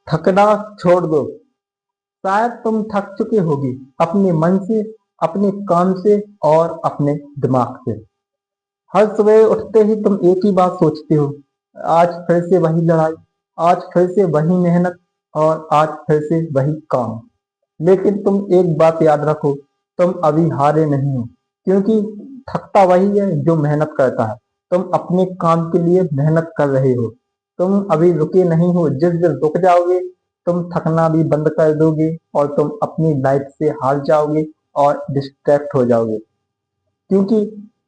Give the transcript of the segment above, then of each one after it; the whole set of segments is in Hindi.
थकना छोड़ दो। शायद तुम थक चुके होगे अपने मन से, अपने काम से और अपने दिमाग से। हर सुबह उठते ही तुम एक ही बात सोचते हो, आज फिर से वही लड़ाई, आज फिर से वही मेहनत और आज फिर से वही काम। लेकिन तुम एक बात याद रखो, तुम अभी हारे नहीं हो, क्योंकि थकता वही है जो मेहनत करता है। तुम अपने काम के लिए मेहनत कर रहे हो, तुम अभी रुके नहीं हो। जिस दिन रुक जाओगे तुम थकना भी बंद कर दोगे और तुम अपनी लाइफ से हार जाओगे और डिस्ट्रैक्ट हो जाओगे, क्योंकि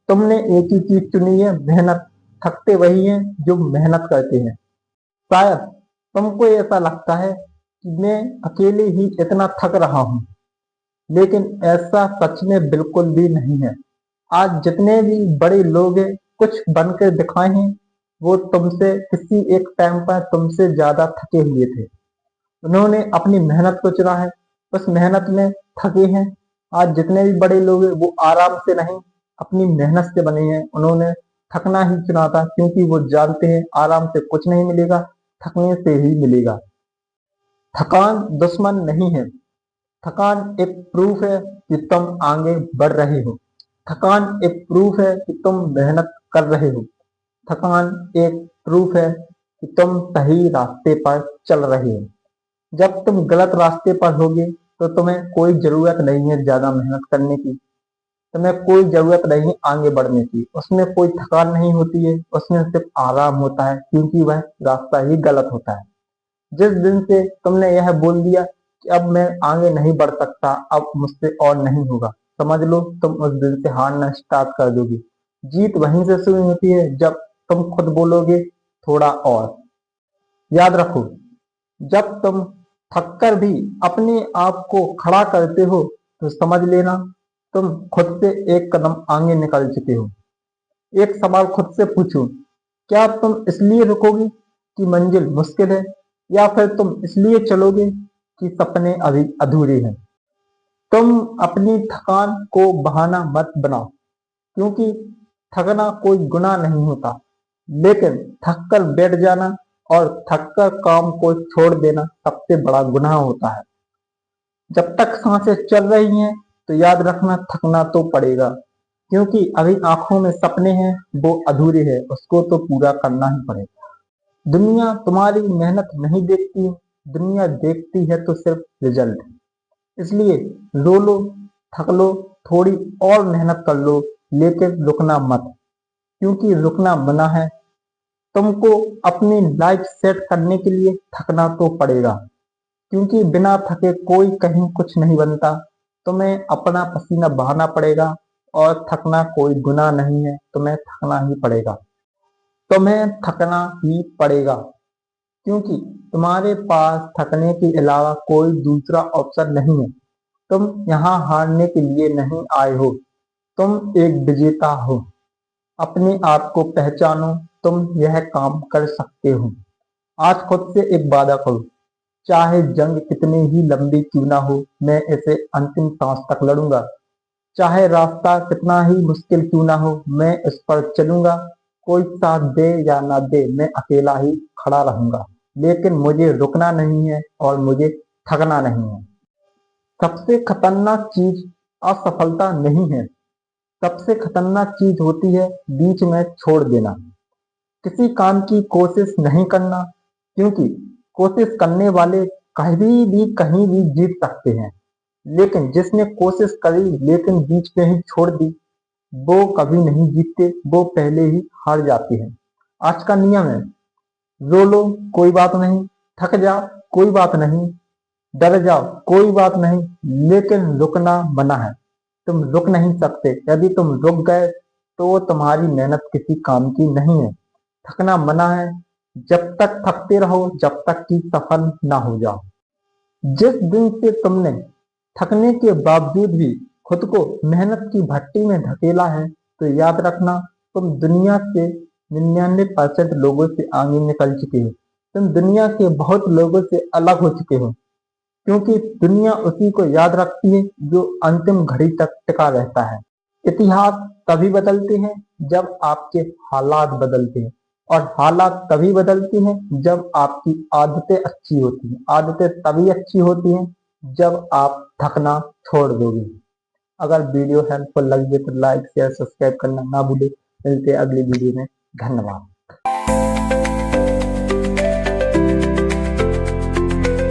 तुमने एक ही चीज चुनी है, मेहनत। थकते वही हैं जो मेहनत करते हैं। शायद तुमको ऐसा लगता है कि मैं अकेले ही इतना थक रहा हूँ, लेकिन ऐसा सच में बिल्कुल भी नहीं है। आज जितने भी बड़े लोग हैं, कुछ बनकर दिखाए हैं, वो तुमसे किसी एक टाइम पर तुमसे ज्यादा थके हुए थे। उन्होंने अपनी मेहनत को चुना है, उस मेहनत में थके हैं। आज जितने भी बड़े लोग हैं वो आराम से नहीं, अपनी मेहनत से बने हैं। उन्होंने थकना ही चुना था, क्योंकि वो जानते हैं आराम से कुछ नहीं मिलेगा, थकने से ही मिलेगा। थकान दुश्मन नहीं है, थकान एक प्रूफ है कि तुम आगे बढ़ रहे हो। थकान एक प्रूफ है कि तुम मेहनत कर रहे हो। थकान एक प्रूफ है कि तुम सही रास्ते पर चल रहे हो। जब तुम गलत रास्ते पर होगे तो तुम्हें कोई जरूरत नहीं है ज्यादा मेहनत करने की, तुम्हें कोई जरूरत नहीं है आगे बढ़ने की। उसमें कोई थकान नहीं होती है, उसमें सिर्फ आराम होता है, क्योंकि वह रास्ता ही गलत होता है। जिस दिन से तुमने यह बोल दिया कि अब मैं आगे नहीं बढ़ सकता, अब मुझसे और नहीं होगा, समझ लो तुम उस दिन से हारना स्टार्ट कर दोगे। जीत वहीं से शुरू होती है जब तुम खुद बोलोगे थोड़ा और। याद रखो, जब तुम थककर भी अपने आप को खड़ा करते हो तो समझ लेना तुम खुद से एक कदम आगे निकल चुके हो। एक सवाल खुद से पूछो, क्या तुम इसलिए रुकोगे कि मंजिल मुश्किल है, या फिर तुम इसलिए चलोगे कि सपने अभी अधूरे हैं। तुम अपनी थकान को बहाना मत बनाओ, क्योंकि थकना कोई गुनाह नहीं होता, लेकिन थक कर बैठ जाना और थक कर काम को छोड़ देना सबसे बड़ा गुनाह होता है। जब तक सांसें चल रही हैं तो याद रखना थकना तो पड़ेगा, क्योंकि अभी आंखों में सपने हैं, वो अधूरे हैं, उसको तो पूरा करना ही पड़ेगा। दुनिया तुम्हारी मेहनत नहीं देखती, दुनिया देखती है तो सिर्फ रिजल्ट। इसलिए रो लो, थक लो, थोड़ी और मेहनत कर लो, लेकिन रुकना मत, क्योंकि रुकना मना है। तुमको अपनी लाइफ सेट करने के लिए थकना तो पड़ेगा, क्योंकि बिना थके कोई कहीं कुछ नहीं बनता। तुम्हें अपना पसीना बहाना पड़ेगा और थकना कोई गुनाह नहीं है, तुम्हें थकना ही पड़ेगा। तुम्हें थकना ही पड़ेगा, क्योंकि तुम्हारे पास थकने के अलावा कोई दूसरा ऑप्शन नहीं है। तुम यहाँ हारने के लिए नहीं आए हो, तुम एक विजेता हो। अपने आप को पहचानो, तुम यह काम कर सकते हो। आज खुद से एक वादा करो, चाहे जंग कितनी ही लंबी क्यों ना हो, मैं इसे अंतिम सांस तक लड़ूंगा। चाहे रास्ता कितना ही मुश्किल क्यों ना हो, मैं इस पर चलूंगा। कोई साथ दे या ना दे, मैं अकेला ही खड़ा रहूंगा, लेकिन मुझे रुकना नहीं है और मुझे थकना नहीं है। सबसे खतरनाक चीज असफलता नहीं है, सबसे खतरनाक चीज होती है बीच में छोड़ देना। किसी काम की कोशिश नहीं करना, क्योंकि कोशिश करने वाले कहीं भी जीत सकते हैं, लेकिन जिसने कोशिश करी लेकिन बीच में ही छोड़ दी, वो कभी नहीं जीतते, वो पहले ही हार जाते हैं। आज का नियम है, रो लो कोई बात नहीं, थक जाओ कोई बात नहीं, डर जाओ कोई बात नहीं, लेकिन रुकना मना है। तुम रुक नहीं सकते। यदि तुम रुक गए तो वो तुम्हारी मेहनत किसी काम की नहीं है। थकना मना है, जब तक थकते रहो जब तक कि सफल ना हो जाओ। जिस दिन से तुमने थकने के बावजूद भी खुद को मेहनत की भट्टी में धकेला है, तो याद रखना तुम दुनिया के 99% लोगों से आगे निकल चुके हो। तुम दुनिया के बहुत लोगों से अलग हो चुके हो, क्योंकि दुनिया उसी को याद रखती है जो अंतिम घड़ी तक टिका रहता है। इतिहास तभी बदलते हैं जब आपके हालात बदलते हैं। और हालात तभी बदलती हैं जब आपकी आदतें अच्छी होती हैं। आदतें तभी अच्छी होती हैं जब आप थकना छोड़ दोगे। अगर वीडियो हेल्पफुल लगी है तो लाइक शेयर सब्सक्राइब करना ना भूले। मिलते हैं अगली वीडियो में। धन्यवाद।